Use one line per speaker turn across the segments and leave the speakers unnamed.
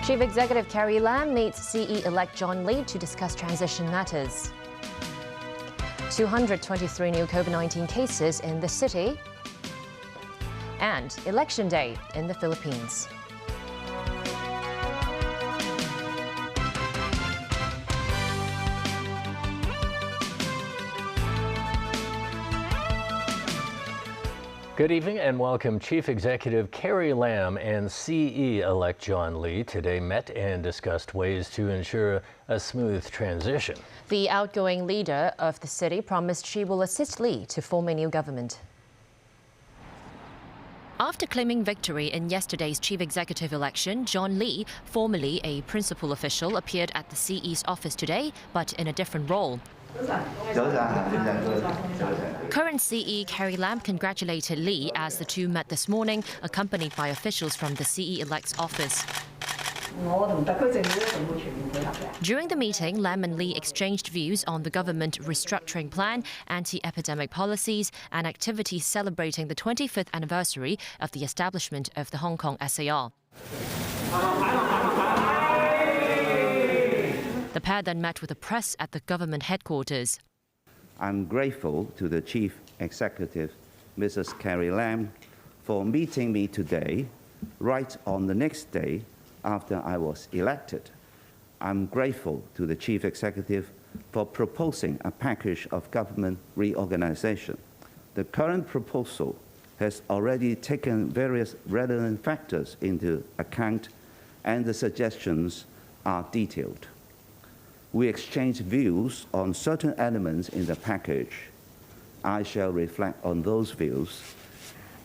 Chief Executive Carrie Lam meets CE-elect John Lee to discuss transition matters. 223 new COVID-19 cases in the city. And Election Day in the Philippines.
Good evening and welcome. Chief Executive Carrie Lam and CE-elect John Lee today met and discussed ways to ensure a smooth transition.
The outgoing leader of the city promised she will assist Lee to form a new government. After claiming victory in yesterday's chief executive election, John Lee, formerly a principal official, appeared at the CE's office today, but in a different role. Current CE Carrie Lam congratulated Lee as the two met this morning, accompanied by officials from the CE-elect's office. During the meeting, Lam and Lee exchanged views on the government restructuring plan, anti-epidemic policies, and activities celebrating the 25th anniversary of the establishment of the Hong Kong SAR. The pair then met with the press at the government headquarters.
I'm grateful to the Chief Executive, Mrs. Carrie Lam, for meeting me today, right on the next day after I was elected. I'm grateful to the Chief Executive for proposing a package of government reorganization. The current proposal has already taken various relevant factors into account, and the suggestions are detailed. We exchanged views on certain elements in the package. I shall reflect on those views.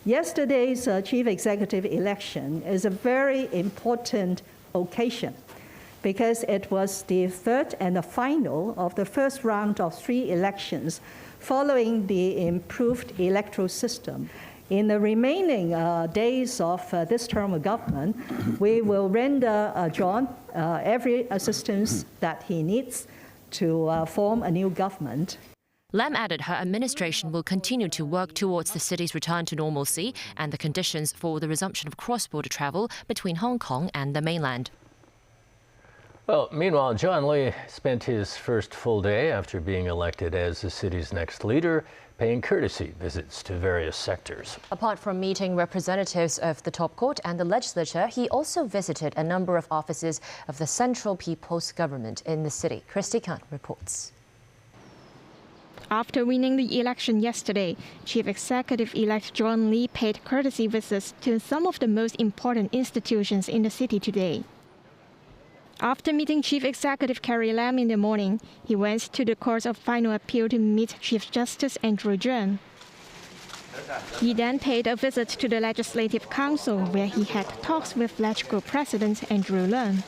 Yesterday's chief executive election is a very important occasion because it was the third and the final of the first round of 3 elections following the improved electoral system. In the remaining days of this term of government, we will render John every assistance that he needs to form a new government.
Lam added her administration will continue to work towards the city's return to normalcy and the conditions for the resumption of cross-border travel between Hong Kong and the mainland.
Well, meanwhile, John Lee spent his first full day after being elected as the city's next leader, paying courtesy visits to various sectors.
Apart from meeting representatives of the top court and the legislature, he also visited a number of offices of the Central People's Government in the city. Christy Khan reports.
After winning the election yesterday, Chief Executive-elect John Lee paid courtesy visits to some of the most important institutions in the city today. After meeting Chief Executive Carrie Lam in the morning, he went to the Court of Final Appeal to meet Chief Justice Andrew Cheung. He then paid a visit to the Legislative Council, where he had talks with LegCo President Andrew Leung.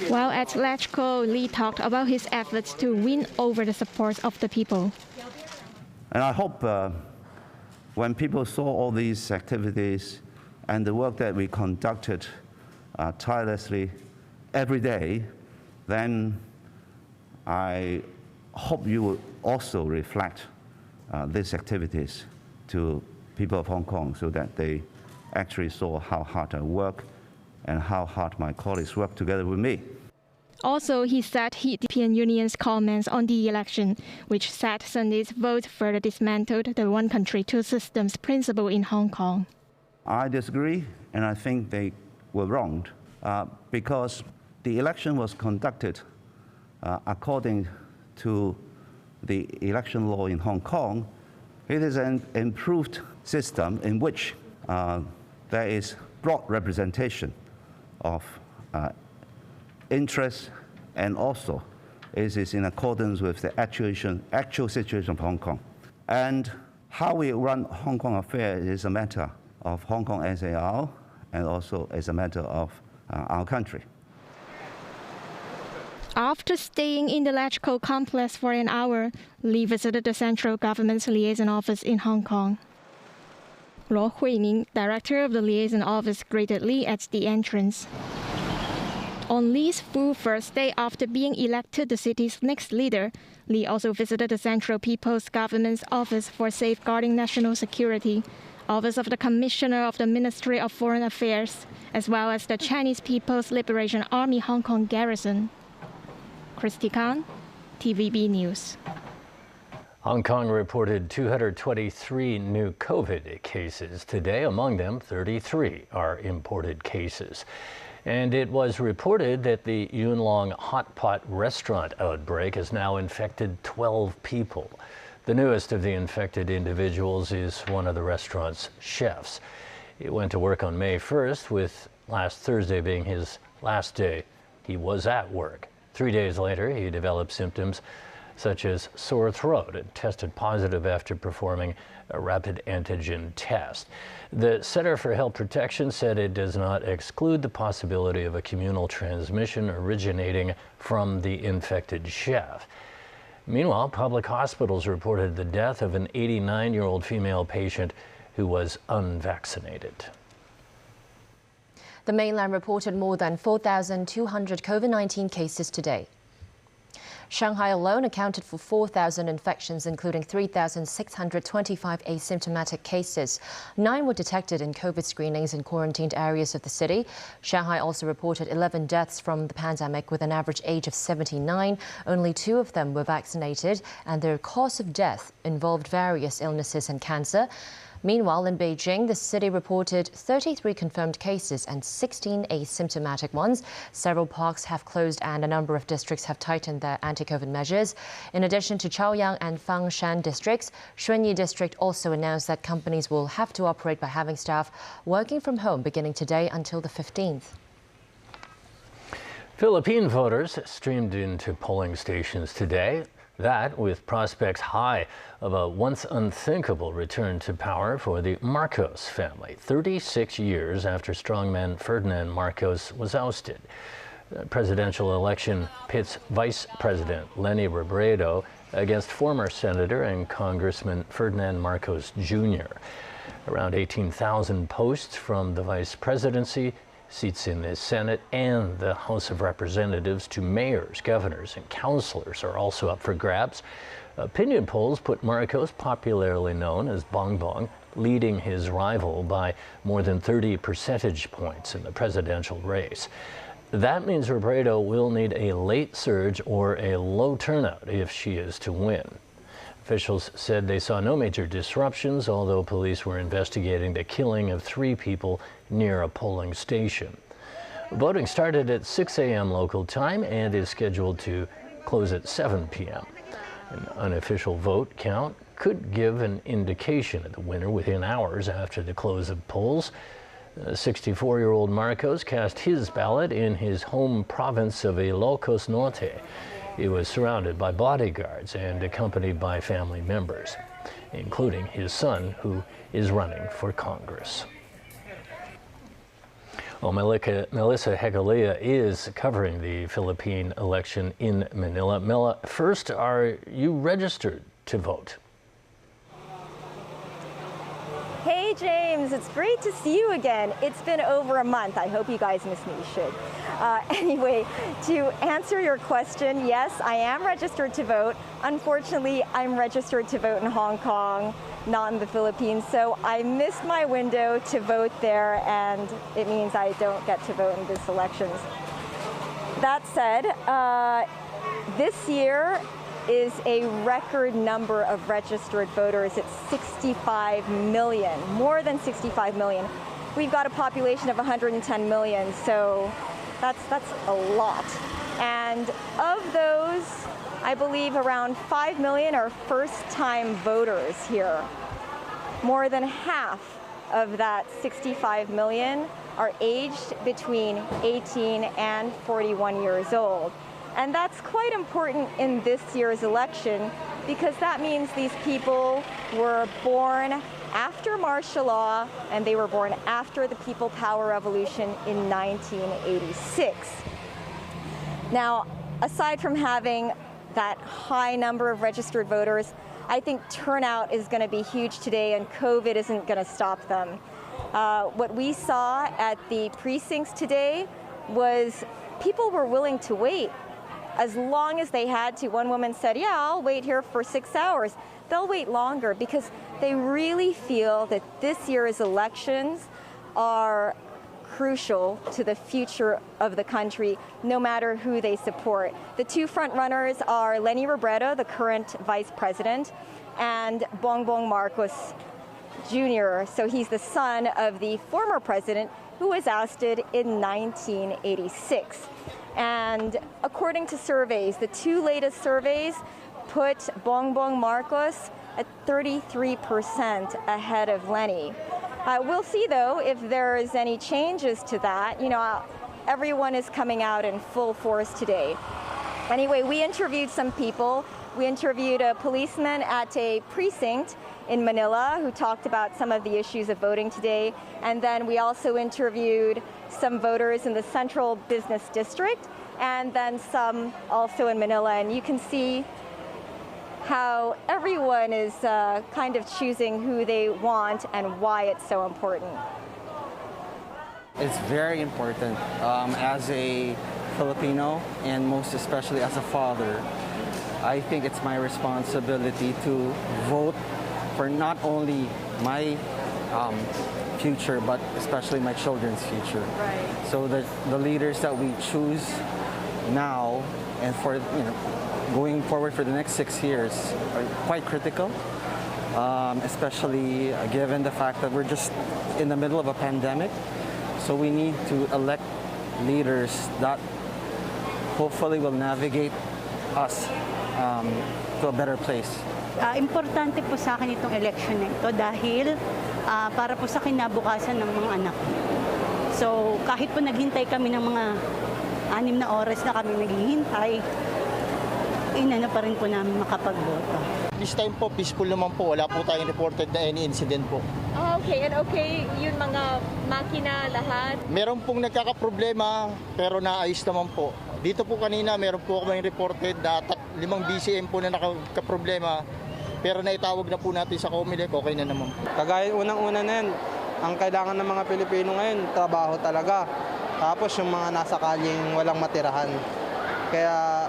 While at LegCo, Lee talked about his efforts to win over the support of the people.
And I hope when people saw all these activities and the work that we conducted tirelessly every day, then I hope you will also reflect these activities to people of Hong Kong so that they actually saw how hard I work and how hard my colleagues work together with me.
Also, he said the European Union's comments on the election, which said Sunday's vote further dismantled the one country, two systems principle in Hong Kong.
I disagree, and I think they were wronged because the election was conducted according to the election law in Hong Kong. It is an improved system in which there is broad representation of interests, and also it is in accordance with the actual situation of Hong Kong. And how we run Hong Kong affairs is a matter of Hong Kong SAR and also is a matter of our country.
After staying in the LegCo complex for an hour, Lee visited the central government's liaison office in Hong Kong. Luo Huining, director of the liaison office, greeted Lee at the entrance. On Lee's full first day after being elected the city's next leader, Lee also visited the Central People's Government's Office for Safeguarding National Security, Office of the Commissioner of the Ministry of Foreign Affairs, as well as the Chinese People's Liberation Army Hong Kong garrison. Christy Khan, TVB News.
Hong Kong reported 223 new COVID cases today. Among them, 33 are imported cases. And it was reported that the Yuen Long hot pot restaurant outbreak has now infected 12 people. The newest of the infected individuals is one of the restaurant's chefs. He went to work on May 1st, with last Thursday being his last day he was at work. 3 days later, he developed symptoms such as sore throat and tested positive after performing a rapid antigen test. The Center for Health Protection said it does not exclude the possibility of a communal transmission originating from the infected chef. Meanwhile, public hospitals reported the death of an 89-year-old female patient who was unvaccinated.
The mainland reported more than 4,200 COVID-19 cases today. Shanghai alone accounted for 4,000 infections, including 3,625 asymptomatic cases. 9 were detected in COVID screenings in quarantined areas of the city. Shanghai also reported 11 deaths from the pandemic with an average age of 79. Only 2 of them were vaccinated, and their cause of death involved various illnesses and cancer. Meanwhile, in Beijing, the city reported 33 confirmed cases and 16 asymptomatic ones. Several parks have closed and a number of districts have tightened their anti-COVID measures. In addition to Chaoyang and Fangshan districts, Shunyi district also announced that companies will have to operate by having staff working from home beginning today until the 15th.
Philippine voters streamed into polling stations today. That with prospects high of a once unthinkable return to power for the Marcos family, 36 years after strongman Ferdinand Marcos was ousted. The presidential election pits Vice President Leni Robredo against former Senator and Congressman Ferdinand Marcos Jr. Around 18,000 posts from the vice presidency, seats in the Senate and the House of Representatives to mayors, governors, and councilors are also up for grabs. Opinion polls put Marcos, popularly known as Bongbong, leading his rival by more than 30 percentage points in the presidential race. That means Robredo will need a late surge or a low turnout if she is to win. Officials said they saw no major disruptions, although police were investigating the killing of 3 people near a polling station. Voting started at 6 a.m. local time and is scheduled to close at 7 p.m. An unofficial vote count could give an indication of the winner within hours after the close of polls. 64-year-old Marcos cast his ballot in his home province of Ilocos Norte. He was surrounded by bodyguards and accompanied by family members, including his son, who is running for Congress. Well, Melissa Hegalia is covering the Philippine election in Manila. Mela, first, are you registered to vote?
Hey James, it's great to see you again. It's been over a month. I hope you guys miss me. You should. Anyway, to answer your question, yes, I am registered to vote. Unfortunately, I'm registered to vote in Hong Kong, not in the Philippines, so I missed my window to vote there, and it means I don't get to vote in this elections. That said, this year is a record number of registered voters. It's 65 million, more than 65 million. We've got a population of 110 million, so that's a lot. And of those, I believe around 5 million are first-time voters here. More than half of that 65 million are aged between 18 and 41 years old. And that's quite important in this year's election because that means these people were born after martial law and they were born after the People Power Revolution in 1986. Now, aside from having that high number of registered voters, I think turnout is going to be huge today and COVID isn't going to stop them. What we saw at the precincts today was people were willing to wait as long as they had to. One woman said, yeah, I'll wait here for 6 hours. They'll wait longer because they really feel that this year's elections are crucial to the future of the country, no matter who they support. The two front runners are Leni Robredo, the current vice president, and Bongbong Marcos Jr. So he's the son of the former president who was ousted in 1986. And according to surveys, the two latest surveys put Bongbong Marcos at 33% ahead of Leni. We'll see, though, if there's any changes to that. You know, everyone is coming out in full force today. Anyway, we interviewed some people. We interviewed a policeman at a precinct in Manila who talked about some of the issues of voting today. And then we also interviewed some voters in the Central Business District and then some also in Manila. And you can see how everyone is kind of choosing who they want and why it's so important.
It's very important as a Filipino and most especially as a father. I think it's my responsibility to vote for not only my future, but especially my children's future.
Right.
So that the leaders that we choose now and for going forward for the next 6 years are quite critical, especially given the fact that we're just in the middle of a pandemic. So we need to elect leaders that hopefully will navigate us to a better place.
Importante po sa akin itong election na ito dahil para po sa kinabukasan ng mga anak. So kahit po naghintay kami ng mga 6 na oras na kami naghihintay, inano pa rin po namin makapagboto.
This time po, peaceful naman po. Wala po tayong reported na any incident po.
Oh, okay. And okay, yun mga makina lahat?
Meron pong nagkakaproblema, pero naayos naman po. Dito po kanina, meron po kaming reported na 5 BCM po na nakakaproblema. Pero naitawag na po natin sa Comelec, okay na naman po.
Kagaya unang-una na yan, ang kailangan ng mga Pilipino ngayon, trabaho talaga. Tapos yung mga nasa kalyeng walang matirahan. Kaya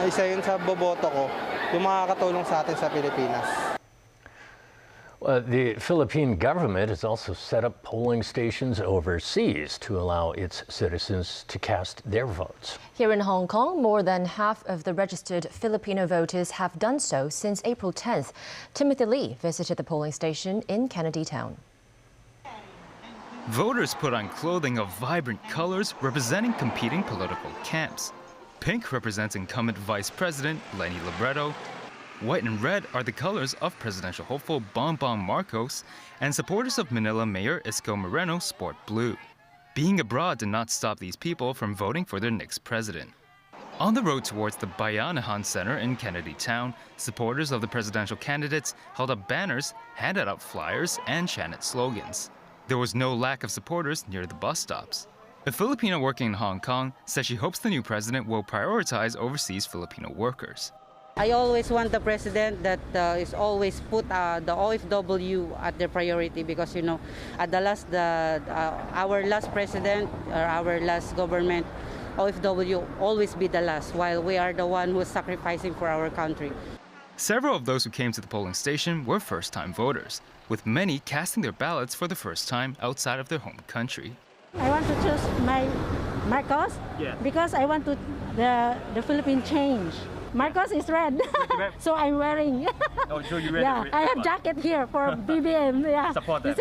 isa yun sa boboto ko, yung makakatulong sa atin sa Pilipinas.
The Philippine government has also set up polling stations overseas to allow its citizens to cast their votes.
Here in Hong Kong, more than half of the registered Filipino voters have done so since April 10th. Timothy Lee visited the polling station in Kennedy Town.
Voters put on clothing of vibrant colors representing competing political camps. Pink represents incumbent Vice President Leni Robredo. White and red are the colors of presidential hopeful Bongbong Marcos, and supporters of Manila Mayor Isko Moreno sport blue. Being abroad did not stop these people from voting for their next president. On the road towards the Bayanihan Center in Kennedy Town, supporters of the presidential candidates held up banners, handed out flyers, and chanted slogans. There was no lack of supporters near the bus stops. A Filipino working in Hong Kong says she hopes the new president will prioritize overseas Filipino workers.
I always want the president that is always put the OFW at their priority because, you know, at the last, our last president or our last government, OFW always be the last, while we are the one who is sacrificing for our country.
Several of those who came to the polling station were first-time voters, with many casting their ballots for the first time outside of their home country.
I want to choose my Marcos because I want to the Philippine change. Marcos is red, so I'm wearing.
Oh, so you read
yeah, I have jacket here for BBM. Yeah,
support that.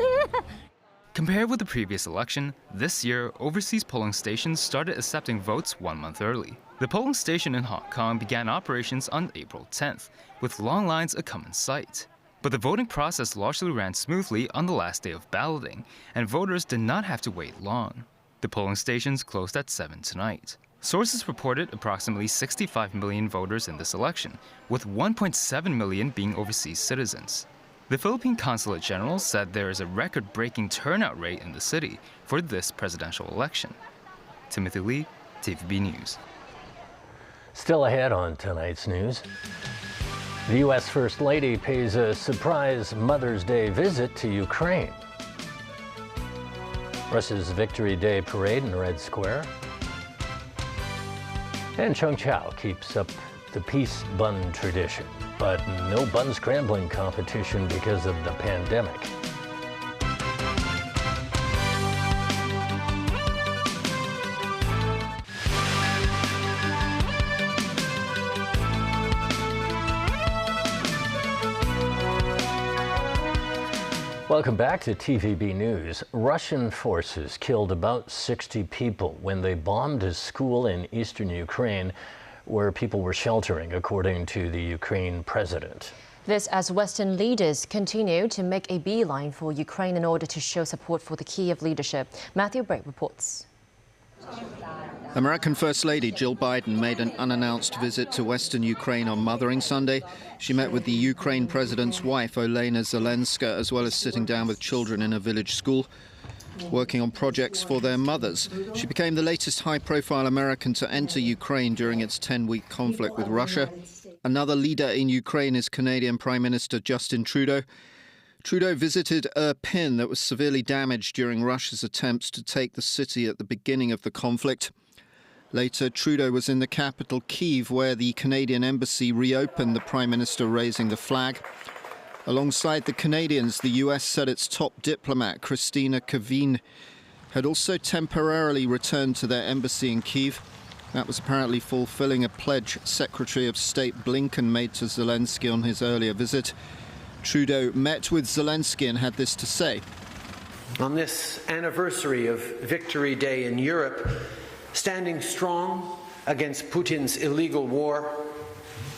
Compared with the previous election, this year, overseas polling stations started accepting votes 1 month early. The polling station in Hong Kong began operations on April 10th, with long lines a common sight. But the voting process largely ran smoothly on the last day of balloting, and voters did not have to wait long. The polling stations closed at 7 tonight. Sources reported approximately 65 million voters in this election, with 1.7 million being overseas citizens. The Philippine Consulate General said there is a record-breaking turnout rate in the city for this presidential election. Timothy Lee, TVB News.
Still ahead on tonight's news. The U.S. First Lady pays a surprise Mother's Day visit to Ukraine. Russia's Victory Day parade in Red Square. And Chung Chao keeps up the peace bun tradition, but no bun scrambling competition because of the pandemic. Welcome back to TVB News. Russian forces killed about 60 people when they bombed a school in eastern Ukraine where people were sheltering, according to the Ukraine president.
This as Western leaders continue to make a beeline for Ukraine in order to show support for the Kyiv leadership. Matthew Bray reports.
American First Lady Jill Biden made an unannounced visit to Western Ukraine on Mothering Sunday. She met with the Ukraine president's wife, Olena Zelenska, as well as sitting down with children in a village school, working on projects for their mothers. She became the latest high-profile American to enter Ukraine during its 10-week conflict with Russia. Another leader in Ukraine is Canadian Prime Minister Justin Trudeau. Trudeau visited Irpin that was severely damaged during Russia's attempts to take the city at the beginning of the conflict. Later, Trudeau was in the capital, Kyiv, where the Canadian embassy reopened, the Prime Minister raising the flag. Alongside the Canadians, the US said its top diplomat, Christina Kavin, had also temporarily returned to their embassy in Kyiv. That was apparently fulfilling a pledge Secretary of State Blinken made to Zelensky on his earlier visit. Trudeau met with Zelensky and had this to say.
On this anniversary of Victory Day in Europe, standing strong against Putin's illegal war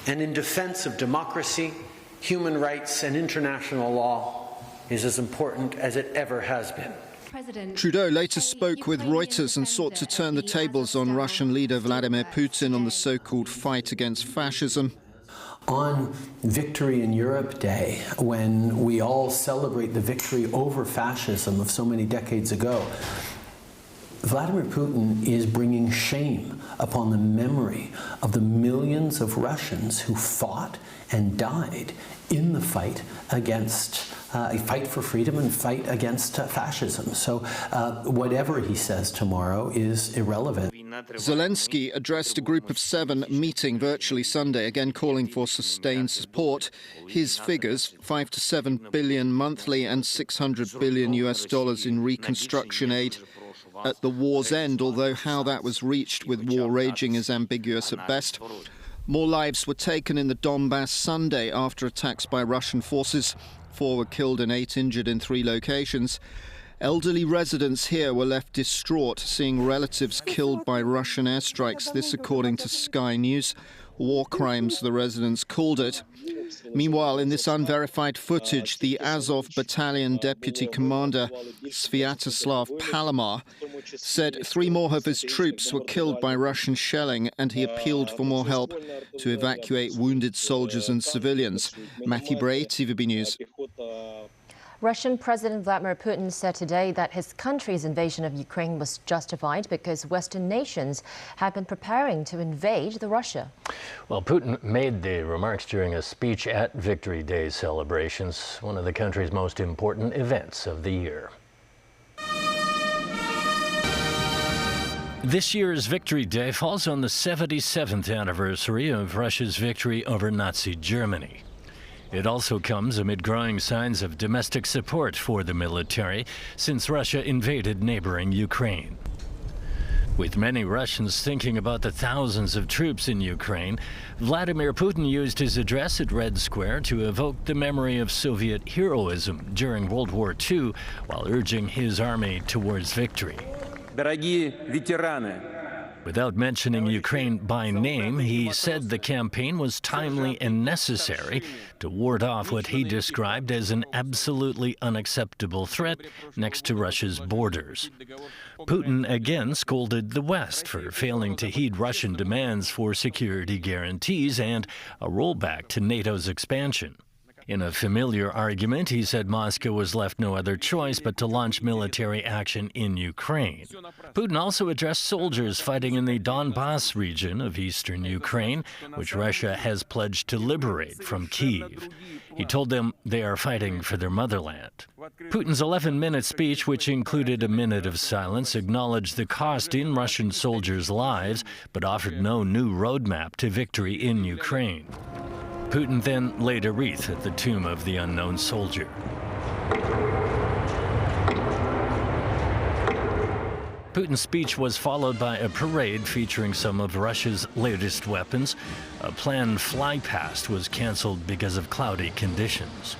and in defense of democracy, human rights and international law is as important as it ever has been.
Trudeau later spoke with Reuters and sought to turn the tables on Russian leader Vladimir Putin on the so-called fight against fascism.
On Victory in Europe Day, when we all celebrate the victory over fascism of so many decades ago, Vladimir Putin is bringing shame upon the memory of the millions of Russians who fought and died in the fight against a fight for freedom and fight against fascism. So whatever he says tomorrow is irrelevant.
Zelensky addressed a group of 7 meeting virtually Sunday, again calling for sustained support. His figures, 5 to 7 billion monthly and $600 billion in reconstruction aid at the war's end, although how that was reached with war raging is ambiguous at best. More lives were taken in the Donbass Sunday after attacks by Russian forces. 4 were killed and 8 injured in 3 locations. Elderly residents here were left distraught, seeing relatives killed by Russian airstrikes, this according to Sky News. War crimes, the residents called it. Meanwhile, in this unverified footage, the Azov Battalion Deputy Commander Sviatoslav Palomar said 3 more of his troops were killed by Russian shelling, and he appealed for more help to evacuate wounded soldiers and civilians. Matthew Bray, TVB News.
Russian President Vladimir Putin said today that his country's invasion of Ukraine was justified because Western nations have been preparing to invade Russia.
Well, Putin made the remarks during a speech at Victory Day celebrations, one of the country's most important events of the year.
This year's Victory Day falls on the 77th anniversary of Russia's victory over Nazi Germany. It also comes amid growing signs of domestic support for the military since Russia invaded neighboring Ukraine. With many Russians thinking about the thousands of troops in Ukraine, Vladimir Putin used his address at Red Square to evoke the memory of Soviet heroism during World War II while urging his army towards victory. Without mentioning Ukraine by name, he said the campaign was timely and necessary to ward off what he described as an absolutely unacceptable threat next to Russia's borders. Putin again scolded the West for failing to heed Russian demands for security guarantees and a rollback to NATO's expansion. In a familiar argument, he said Moscow was left no other choice but to launch military action in Ukraine. Putin also addressed soldiers fighting in the Donbas region of eastern Ukraine, which Russia has pledged to liberate from Kyiv. He told them they are fighting for their motherland. Putin's 11-minute speech, which included a minute of silence, acknowledged the cost in Russian soldiers' lives, but offered no new roadmap to victory in Ukraine. Putin then laid a wreath at the tomb of the unknown soldier. Putin's speech was followed by a parade featuring some of Russia's latest weapons. A planned flypast was canceled because of cloudy conditions.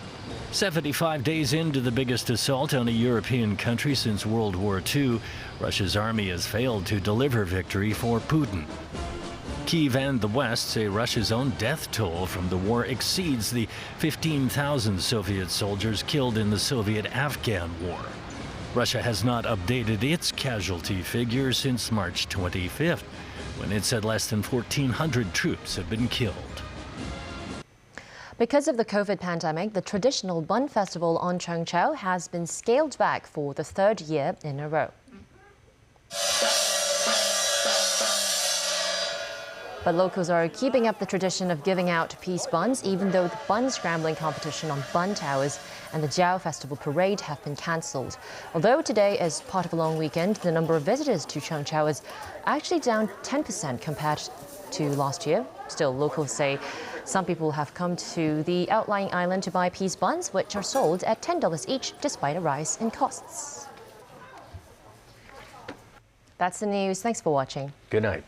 75 days into the biggest assault on a European country since World War II, Russia's army has failed to deliver victory for Putin. Kyiv and the West say Russia's own death toll from the war exceeds the 15,000 Soviet soldiers killed in the Soviet-Afghan War. Russia has not updated its casualty figure since March 25th, when it said less than 1,400 troops have been killed.
Because of the COVID pandemic, the traditional Bun Festival on Cheongcho has been scaled back for the third year in a row. But locals are keeping up the tradition of giving out peace buns, even though the bun scrambling competition on bun towers and the Jiao Festival Parade have been cancelled. Although today is part of a long weekend, the number of visitors to Cheongcho is actually down 10% compared to last year. Still, locals say some people have come to the outlying island to buy peace buns, which are sold at $10 each, despite a rise in costs. That's the news. Thanks for watching.
Good night.